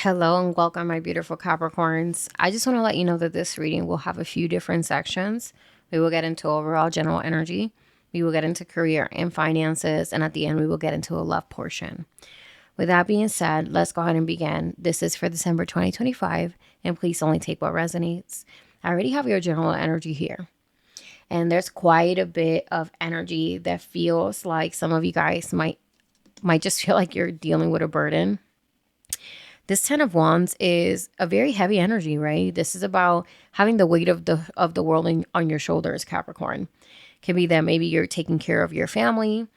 Hello and welcome, my beautiful Capricorns. I just want to let you know that this reading will have a few different sections. We will get into overall general energy, we will get into career and finances, and at the end, we will get into a love portion. With that being said, let's go ahead and begin. This is for December 2025, and please only take what resonates. I already have your general energy here, and there's quite a bit of energy that feels like some of you guys might just feel like you're dealing with a burden. This 10 of Wands is a very heavy energy, right? This is about having the weight of the world on your shoulders, Capricorn. Can be that maybe you're taking care of your family,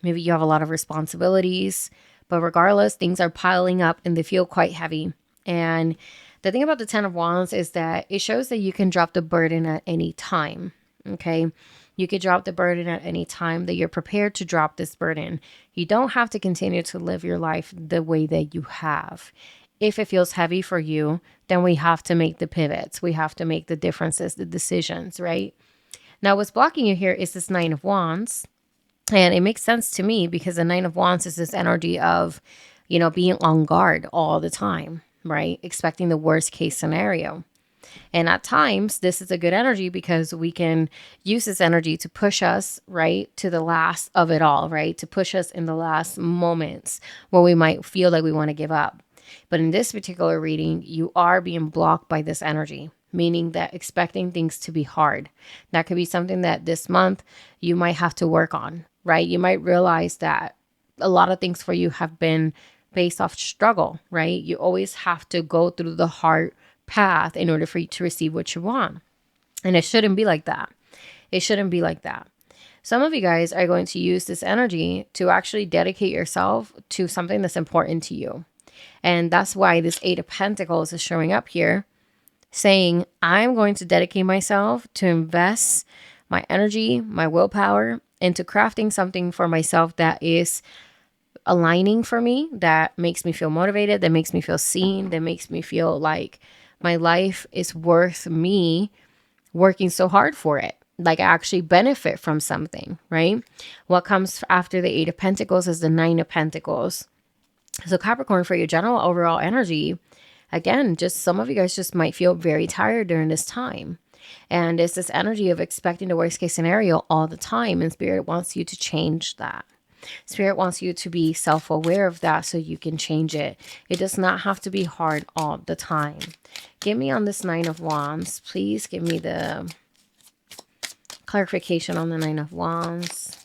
maybe you have a lot of responsibilities, but regardless, things are piling up and they feel quite heavy. And the thing about the 10 of Wands is that it shows that you can drop the burden at any time, okay? You could drop the burden at any time, that you're prepared to drop this burden. You don't have to continue to live your life the way that you have. If it feels heavy for you, then we have to make the pivots. We have to make the differences, the decisions, right? Now, what's blocking you here is this 9 of Wands. And it makes sense to me because the 9 of Wands is this energy of, being on guard all the time, right? Expecting the worst case scenario. And at times, this is a good energy because we can use this energy to push us, right, to the last of it all, right? To push us in the last moments where we might feel like we want to give up. But in this particular reading, you are being blocked by this energy, meaning that expecting things to be hard. That could be something that this month you might have to work on, right? You might realize that a lot of things for you have been based off struggle, right? You always have to go through the hard path in order for you to receive what you want. And it shouldn't be like that. It shouldn't be like that. Some of you guys are going to use this energy to actually dedicate yourself to something that's important to you. And that's why this 8 of Pentacles is showing up here, saying, I'm going to dedicate myself to invest my energy, my willpower, into crafting something for myself that is aligning for me, that makes me feel motivated, that makes me feel seen, that makes me feel like my life is worth me working so hard for it. Like I actually benefit from something, right? What comes after the 8 of Pentacles is the 9 of Pentacles. So Capricorn, for your general overall energy, again, just some of you guys just might feel very tired during this time. And it's this energy of expecting the worst case scenario all the time. And Spirit wants you to change that. Spirit wants you to be self-aware of that so you can change it. It does not have to be hard all the time. Give me on this 9 of Wands. Please give me the clarification on the 9 of Wands.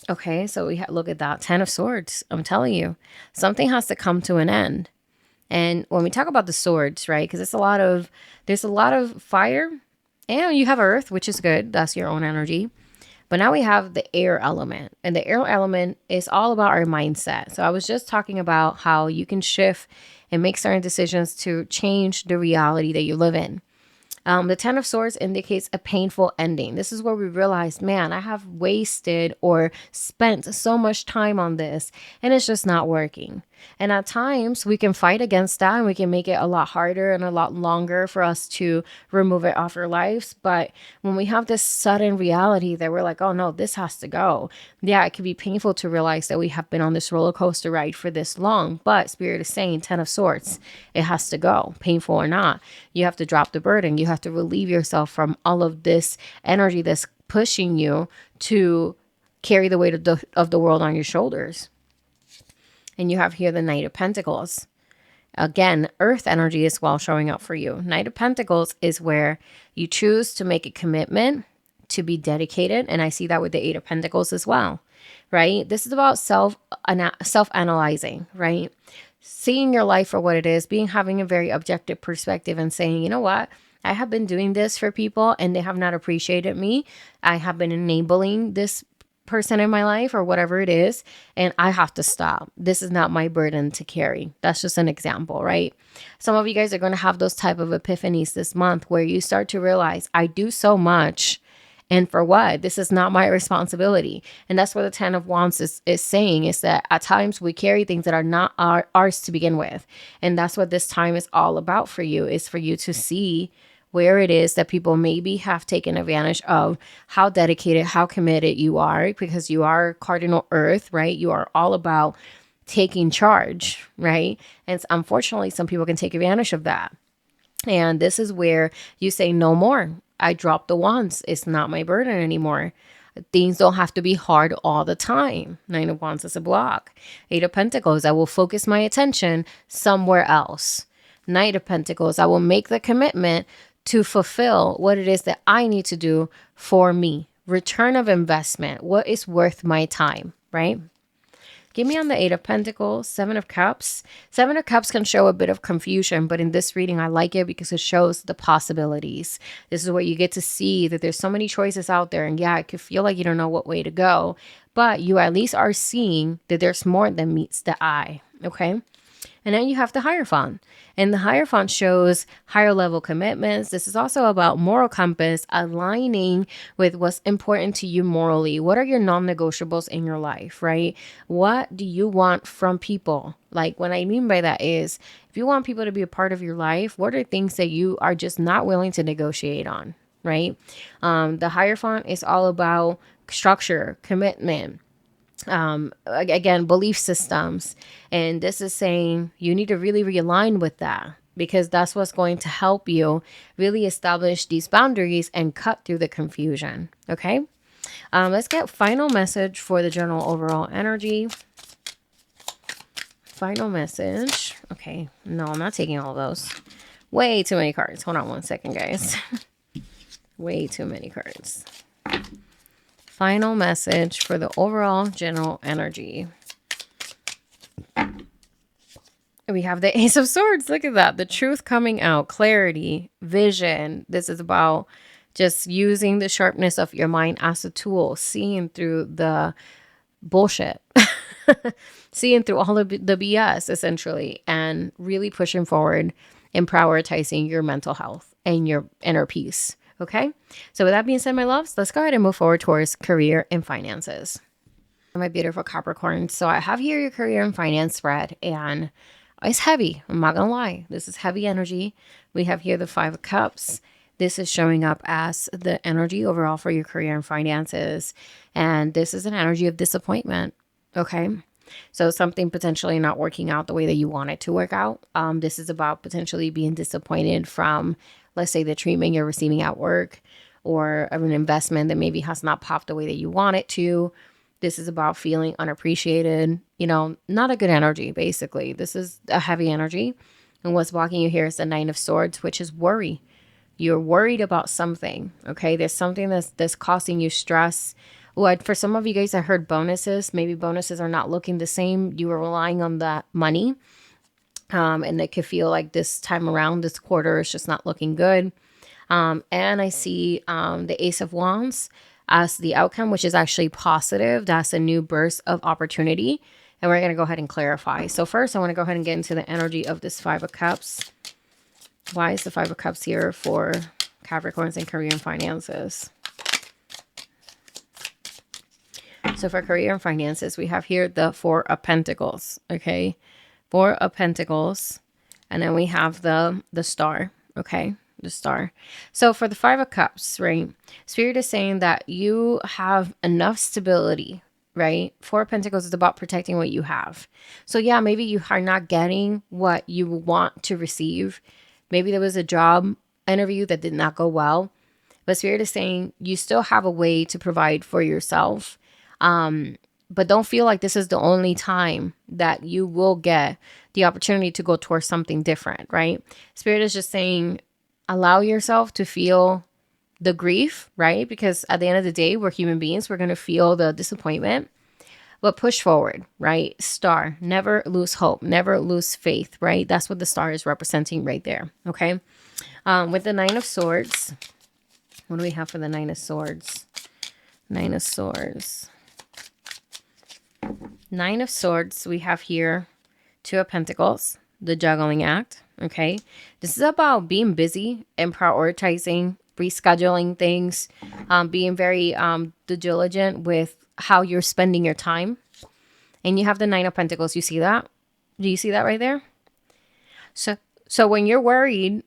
Okay, so we look at that 10 of Swords. I'm telling you, something has to come to an end. And when we talk about the swords, right, because there's a lot of fire, and you have earth, which is good. That's your own energy. But now we have the air element, and the air element is all about our mindset. So I was just talking about how you can shift and make certain decisions to change the reality that you live in. The 10 of Swords indicates a painful ending. This is where we realize, man, I have wasted or spent so much time on this and it's just not working. And at times we can fight against that and we can make it a lot harder and a lot longer for us to remove it off our lives. But when we have this sudden reality that we're like, oh no, this has to go. Yeah, it can be painful to realize that we have been on this roller coaster ride for this long. But Spirit is saying 10 of Swords, it has to go, painful or not. You have to drop the burden. You have to relieve yourself from all of this energy that's pushing you to carry the weight of the world on your shoulders. And you have here the Knight of Pentacles. Again, earth energy is well showing up for you. Knight of Pentacles is where you choose to make a commitment to be dedicated. And I see that with the 8 of Pentacles as well, right? This is about self-analyzing, right? Seeing your life for what it is, having a very objective perspective and saying, you know what? I have been doing this for people and they have not appreciated me. I have been enabling this person in my life or whatever it is, and I have to stop. This is not my burden to carry. That's just an example, right? Some of you guys are going to have those type of epiphanies this month where you start to realize, I do so much, and for what? This is not my responsibility. And that's what the 10 of Wands is saying, is that at times we carry things that are not ours to begin with. And that's what this time is all about for you, is for you to see where it is that people maybe have taken advantage of how dedicated, how committed you are, because you are cardinal earth, right? You are all about taking charge, right? And unfortunately, some people can take advantage of that. And this is where you say, no more. I drop the wands. It's not my burden anymore. Things don't have to be hard all the time. Nine of Wands is a block. Eight of Pentacles, I will focus my attention somewhere else. Knight of Pentacles, I will make the commitment to fulfill what it is that I need to do for me. Return of investment. What is worth my time, right? Give me on the Eight of Pentacles, Seven of Cups. Seven of Cups can show a bit of confusion, but in this reading, I like it because it shows the possibilities. This is where you get to see that there's so many choices out there. And yeah, it could feel like you don't know what way to go, but you at least are seeing that there's more than meets the eye, okay? And then you have the Hierophant. And the Hierophant shows higher level commitments. This is also about moral compass, aligning with what's important to you morally. What are your non-negotiables in your life, right? What do you want from people? Like, what I mean by that is, if you want people to be a part of your life, what are things that you are just not willing to negotiate on, right? The Hierophant is all about structure, commitment, again, belief systems. And this is saying you need to really realign with that, because that's what's going to help you really establish these boundaries and cut through the confusion. Okay. Let's get final message for the general overall energy. Final message. Okay. No, I'm not taking all of those. Way too many cards. Hold on one second, guys. Way too many cards. Final message for the overall general energy. We have the Ace of Swords. Look at that. The truth coming out. Clarity. Vision. This is about just using the sharpness of your mind as a tool. Seeing through the bullshit. Seeing through all of the BS, essentially. And really pushing forward and prioritizing your mental health and your inner peace. Okay, so with that being said, my loves, let's go ahead and move forward towards career and finances. My beautiful Capricorn. So I have here your career and finance spread, and it's heavy. I'm not going to lie. This is heavy energy. We have here the Five of Cups. This is showing up as the energy overall for your career and finances. And this is an energy of disappointment. Okay, so something potentially not working out the way that you want it to work out. This is about potentially being disappointed from, let's say, the treatment you're receiving at work, or an investment that maybe has not popped the way that you want it to. This is about feeling unappreciated, you know, not a good energy, basically. This is a heavy energy. And what's blocking you here is the Nine of Swords, which is worry. You're worried about something, okay? There's something that's causing you stress. What for some of you guys, I heard bonuses. Maybe bonuses are not looking the same. You were relying on that money. And it could feel like this time around, this quarter is just not looking good. And I see the Ace of Wands as the outcome, which is actually positive. That's a new burst of opportunity. And we're going to go ahead and clarify. So first, I want to go ahead and get into the energy of this Five of Cups. Why is the Five of Cups here for Capricorns and career and finances? So for career and finances, we have here the Four of Pentacles, okay? Four of Pentacles. And then we have the Star, okay? The Star. So for the Five of Cups, right? Spirit is saying that you have enough stability, right? Four of Pentacles is about protecting what you have. So yeah, maybe you are not getting what you want to receive. Maybe there was a job interview that did not go well. But Spirit is saying you still have a way to provide for yourself. But don't feel like this is the only time that you will get the opportunity to go towards something different, right? Spirit is just saying, allow yourself to feel the grief, right? Because at the end of the day, we're human beings. We're going to feel the disappointment, but push forward, right? Star, never lose hope, never lose faith, right? That's what the star is representing right there, okay? With the Nine of Swords, what do we have for the Nine of Swords? Nine of Swords. Nine of Swords, we have here Two of Pentacles, the juggling act, okay? This is about being busy and prioritizing, rescheduling things, being very diligent with how you're spending your time. And you have the Nine of Pentacles. You see that? Do you see that right there? So when you're worried,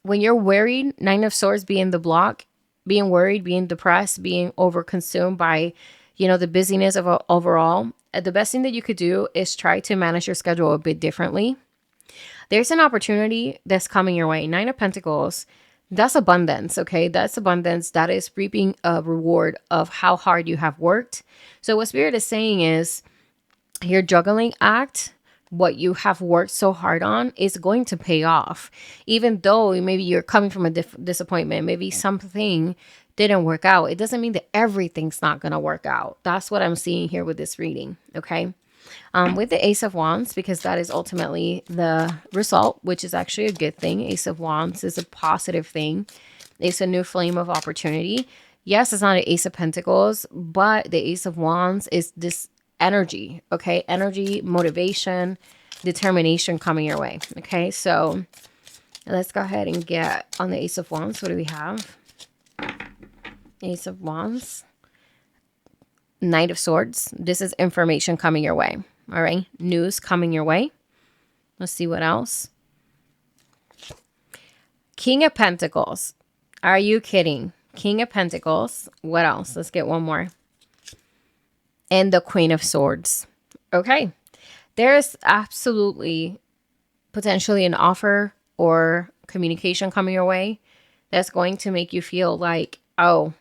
Nine of Swords being the block, being worried, being depressed, being overconsumed by the busyness of overall. The best thing that you could do is try to manage your schedule a bit differently. There's an opportunity that's coming your way. 9 of Pentacles, that's abundance, okay? That's abundance. That is reaping a reward of how hard you have worked. So what Spirit is saying is your juggling act, what you have worked so hard on, is going to pay off. Even though maybe you're coming from a disappointment, maybe something didn't work out, it doesn't mean that everything's not going to work out. That's what I'm seeing here with this reading, okay? With the Ace of Wands, because that is ultimately the result, which is actually a good thing. Ace of Wands is a positive thing. It's a new flame of opportunity. Yes, it's not an Ace of Pentacles, but the Ace of Wands is this energy, okay? Energy, motivation, determination coming your way, okay? So let's go ahead and get on the Ace of Wands. What do we have? Ace of Wands. Knight of Swords. This is information coming your way. All right. News coming your way. Let's see what else. King of Pentacles. Are you kidding? King of Pentacles. What else? Let's get one more. And the Queen of Swords. Okay. There's absolutely potentially an offer or communication coming your way that's going to make you feel like, oh,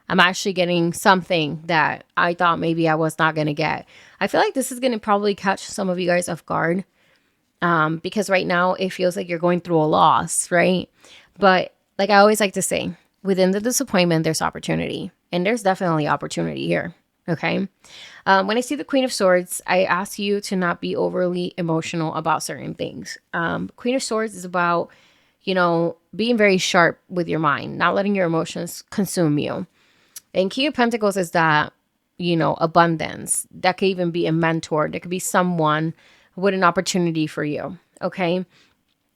I'm actually getting something that I thought maybe I was not going to get. I feel like this is going to probably catch some of you guys off guard, because right now it feels like you're going through a loss, right? But like I always like to say, within the disappointment, there's opportunity. And there's definitely opportunity here, okay? When I see the Queen of Swords, I ask you to not be overly emotional about certain things. Queen of Swords is about, being very sharp with your mind, not letting your emotions consume you. And King of Pentacles is that, abundance. That could even be a mentor. There could be someone with an opportunity for you. Okay.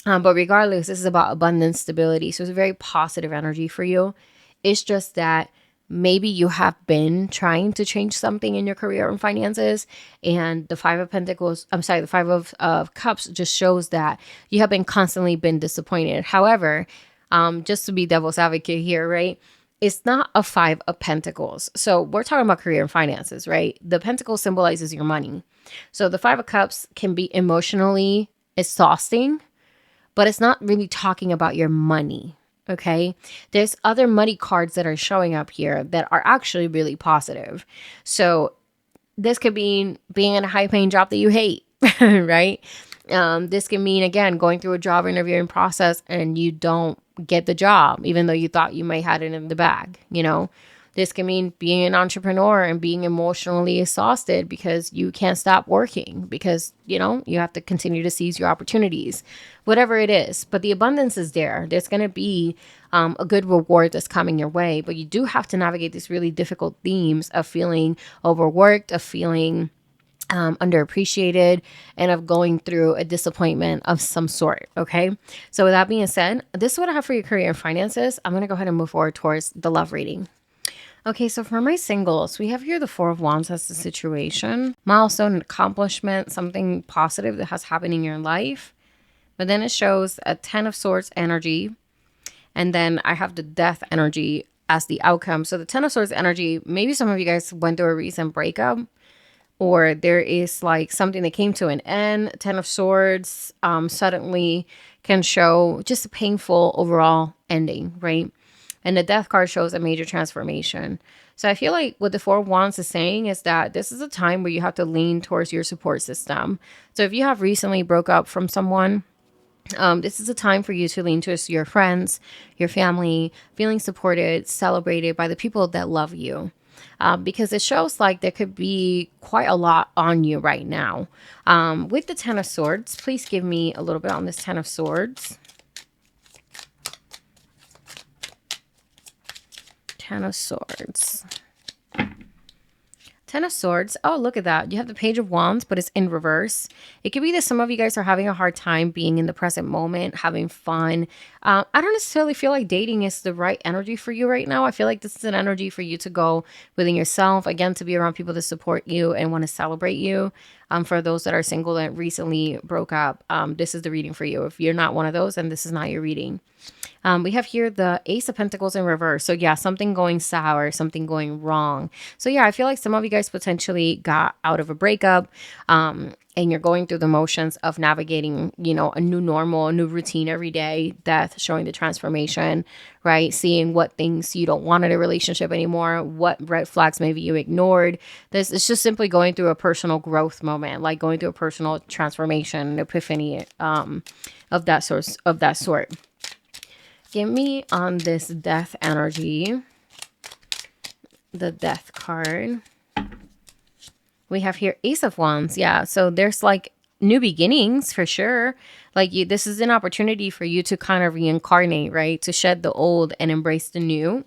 But regardless, this is about abundance, stability. So it's a very positive energy for you. It's just that maybe you have been trying to change something in your career and finances. And the Five of Pentacles, the Five of Cups just shows that you have been constantly been disappointed. However, just to be devil's advocate here, right? It's not a Five of Pentacles. So we're talking about career and finances, right? The Pentacle symbolizes your money. So the Five of Cups can be emotionally exhausting, but it's not really talking about your money, okay? There's other money cards that are showing up here that are actually really positive. So this could mean being in a high-paying job that you hate, right? This can mean, again, going through a job interviewing process and you don't get the job, even though you thought you might have it in the bag, This can mean being an entrepreneur and being emotionally exhausted because you can't stop working because, you have to continue to seize your opportunities, whatever it is. But the abundance is there. There's going to be a good reward that's coming your way. But you do have to navigate these really difficult themes of feeling overworked, of feeling underappreciated, and of going through a disappointment of some sort. Okay. So with that being said, this is what I have for your career and finances. I'm going to go ahead and move forward towards the love reading. Okay. So for my singles, we have here the Four of Wands as the situation, milestone, accomplishment, something positive that has happened in your life. But then it shows a Ten of Swords energy. And then I have the Death energy as the outcome. So the Ten of Swords energy, maybe some of you guys went through a recent breakup, or there is like something that came to an end. Ten of Swords suddenly can show just a painful overall ending, right? And the Death card shows a major transformation. So I feel like what the Four of Wands is saying is that this is a time where you have to lean towards your support system. So if you have recently broke up from someone, this is a time for you to lean towards your friends, your family, feeling supported, celebrated by the people that love you. Because it shows like there could be quite a lot on you right now. With the Ten of Swords, please give me a little bit on this Ten of Swords. Ten of Swords. Ten of Swords. Oh, look at that. You have the Page of Wands, but it's in reverse. It could be that some of you guys are having a hard time being in the present moment, having fun. I don't necessarily feel like dating is the right energy for you right now. I feel like this is an energy for you to go within yourself, again, to be around people that support you and want to celebrate you. For those that are single that recently broke up, this is the reading for you. If you're not one of those, then this is not your reading. We have here the Ace of Pentacles in reverse. So yeah, something going sour, something going wrong. So yeah, I feel like some of you guys potentially got out of a breakup, and you're going through the motions of navigating, a new normal, a new routine every day, death, showing the transformation, right? Seeing what things you don't want in a relationship anymore, what red flags maybe you ignored. This is just simply going through a personal growth moment, like going through a personal transformation, epiphany, of that sort. Give me on this death energy, the death card. We have here Ace of Wands. Yeah, so there's like new beginnings for sure. Like this is an opportunity for you to kind of reincarnate, right? To shed the old and embrace the new.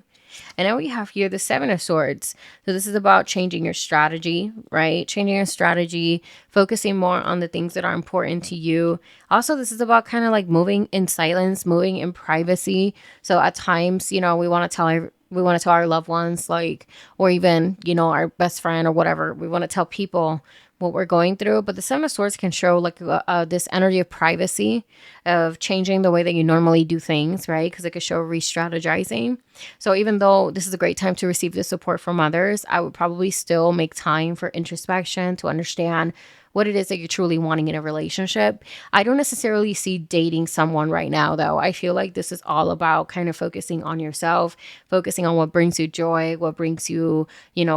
And then we have here the Seven of Swords. So this is about changing your strategy, right? Changing your strategy, focusing more on the things that are important to you. Also, this is about kind of like moving in silence, moving in privacy. So at times, we want to tell our loved ones, like, or even, our best friend or whatever. We want to tell people what we're going through. But the Seven of Swords can show like this energy of privacy, of changing the way that you normally do things, right? Because it could show re-strategizing. So even though this is a great time to receive the support from others, I would probably still make time for introspection to understand what it is that you're truly wanting in a relationship. I don't necessarily see dating someone right now, though. I feel like this is all about kind of focusing on yourself, focusing on what brings you joy, what brings you,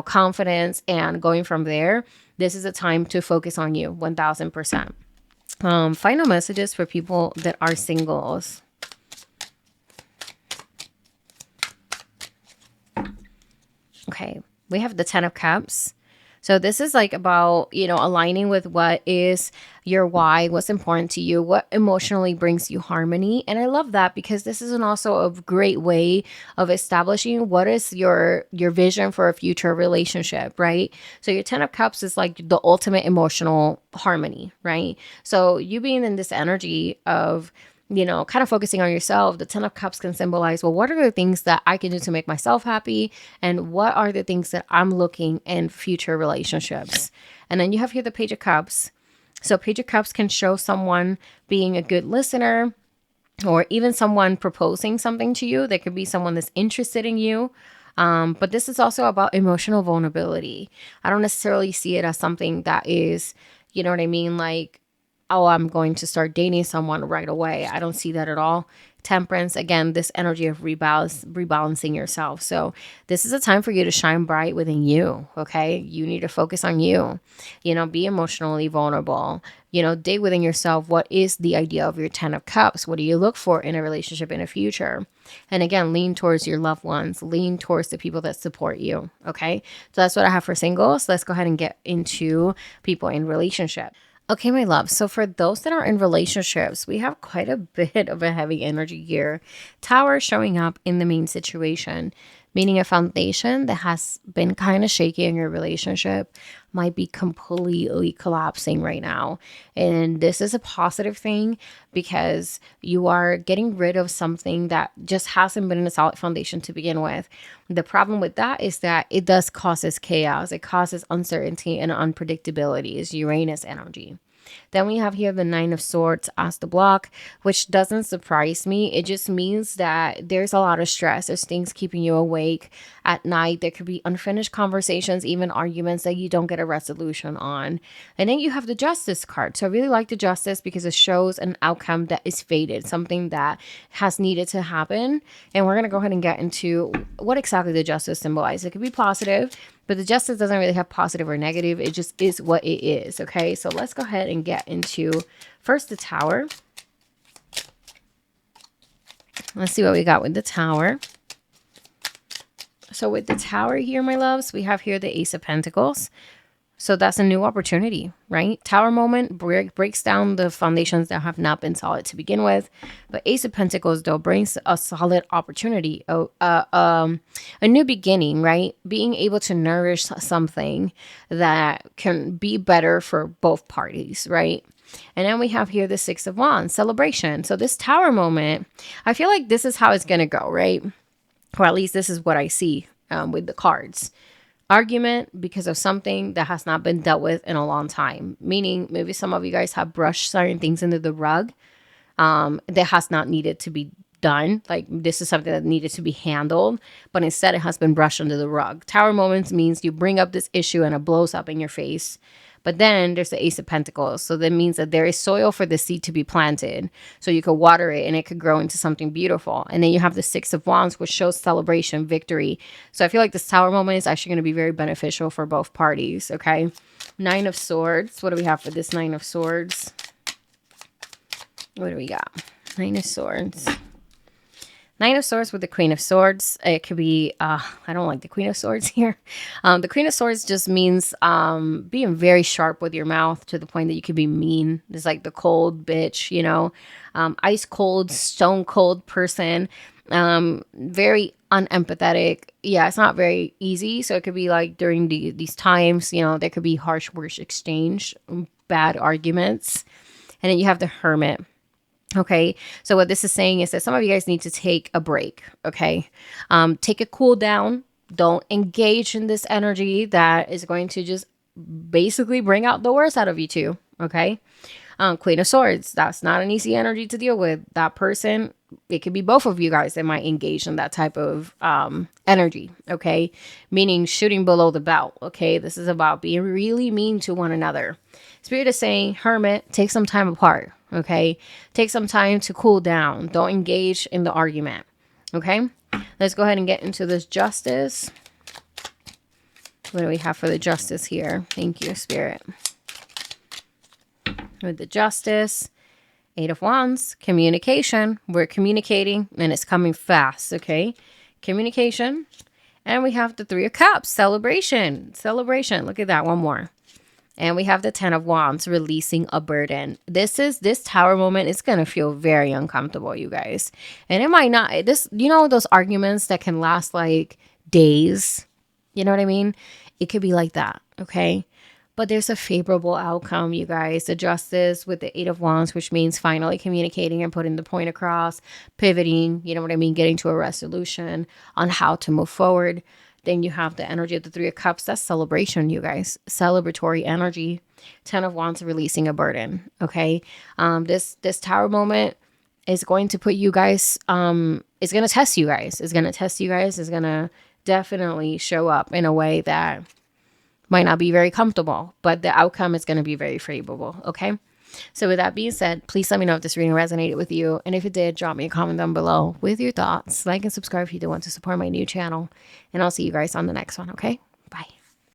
confidence, and going from there. This is a time to focus on you 1000%. Final messages for people that are singles. Okay, we have the 10 of Cups. So this is like about, aligning with what is your why, what's important to you, what emotionally brings you harmony. And I love that because this is also a great way of establishing what is your vision for a future relationship, right? So your 10 of Cups is like the ultimate emotional harmony, right? So you being in this energy of, kind of focusing on yourself, the 10 of Cups can symbolize, well, what are the things that I can do to make myself happy? And what are the things that I'm looking in future relationships? And then you have here the Page of Cups. So Page of Cups can show someone being a good listener, or even someone proposing something to you. There could be someone that's interested in you. But this is also about emotional vulnerability. I don't necessarily see it as something that is, you know what I mean? Like, oh, I'm going to start dating someone right away. I don't see that at all. Temperance, again, this energy of rebalancing yourself. So this is a time for you to shine bright within you, okay? You need to focus on you, be emotionally vulnerable, dig within yourself. What is the idea of your 10 of Cups? What do you look for in a relationship in the future? And again, lean towards your loved ones, lean towards the people that support you, okay? So that's what I have for singles. Let's go ahead and get into people in relationship. Okay, my love. So for those that are in relationships, we have quite a bit of a heavy energy here. Tower showing up in the main situation, meaning a foundation that has been kind of shaky in your relationship might be completely collapsing right now. And this is a positive thing because you are getting rid of something that just hasn't been in a solid foundation to begin with. The problem with that is that it does causes chaos. It causes uncertainty and unpredictability. It's Uranus energy. Then we have here the Nine of Swords as the block, which doesn't surprise me. It just means that there's a lot of stress. There's things keeping you awake at night. There could be unfinished conversations, even arguments that you don't get a resolution on. And then you have the Justice card. So I really like the Justice because it shows an outcome that is fated, something that has needed to happen. And we're going to go ahead and get into what exactly the Justice symbolizes. It could be positive, but the Justice doesn't really have positive or negative. It just is what it is, okay? So let's go ahead and get into first the Tower. Let's see what we got with the Tower. So with the Tower here, my loves, we have here the Ace of Pentacles. So that's a new opportunity, right? Tower moment breaks down the foundations that have not been solid to begin with. But Ace of Pentacles, though, brings a solid opportunity, a new beginning, right? Being able to nourish something that can be better for both parties, right? And then we have here the Six of Wands, celebration. So this Tower moment, I feel like this is how it's going to go, right? Or at least this is what I see with the cards. Argument because of something that has not been dealt with in a long time. Meaning maybe some of you guys have brushed certain things into the rug that has not needed to be done, like this is something that needed to be handled, but instead it has been brushed under the rug. Tower moments means you bring up this issue and it blows up in your face. But then there's the Ace of Pentacles. So that means that there is soil for the seed to be planted. So you could water it and it could grow into something beautiful. And then you have the Six of Wands, which shows celebration, victory. So I feel like this Tower moment is actually going to be very beneficial for both parties, okay? Nine of Swords. What do we have for this Nine of Swords? What do we got? Nine of Swords. Nine of Swords with the Queen of Swords. It could be, I don't like the Queen of Swords here. The Queen of Swords just means being very sharp with your mouth to the point that you could be mean. It's like the cold bitch, you know, ice cold, stone cold person. Very unempathetic. Yeah, it's not very easy. So it could be like during these times, you know, there could be harsh words exchange, bad arguments. And then you have the Hermit. Okay, so what this is saying is that some of you guys need to take a break, okay? Take a cool down. Don't engage in this energy that is going to just basically bring out the worst out of you two, okay? Queen of Swords, that's not an easy energy to deal with. That person, it could be both of you guys that might engage in that type of energy, okay? Meaning shooting below the belt, okay? This is about being really mean to one another. Spirit is saying, Hermit, take some time apart, okay? Take some time to cool down. Don't engage in the argument, okay? Let's go ahead and get into this Justice. What do we have for the Justice here? Thank you, Spirit. With the Justice, Eight of Wands, communication. We're communicating and it's coming fast, okay? Communication. And we have the Three of Cups, celebration. Celebration. Look at that, one more. And we have the Ten of Wands, releasing a burden. This Tower moment is going to feel very uncomfortable, you guys. And it might not, you know, those arguments that can last like days. You know what I mean? It could be like that, okay? But there's a favorable outcome, you guys. The Justice with the Eight of Wands, which means finally communicating and putting the point across, pivoting, you know what I mean? Getting to a resolution on how to move forward. Then you have the energy of the Three of Cups. That's celebration, you guys. Celebratory energy. Ten of Wands, releasing a burden. Okay. This Tower moment is going to put you guys, it's going to test you guys. It's going to test you guys. It's going to definitely show up in a way that might not be very comfortable, but the outcome is going to be very favorable. Okay. So with that being said, please let me know if this reading resonated with you. And if it did, drop me a comment down below with your thoughts. Like and subscribe if you do want to support my new channel. And I'll see you guys on the next one, okay?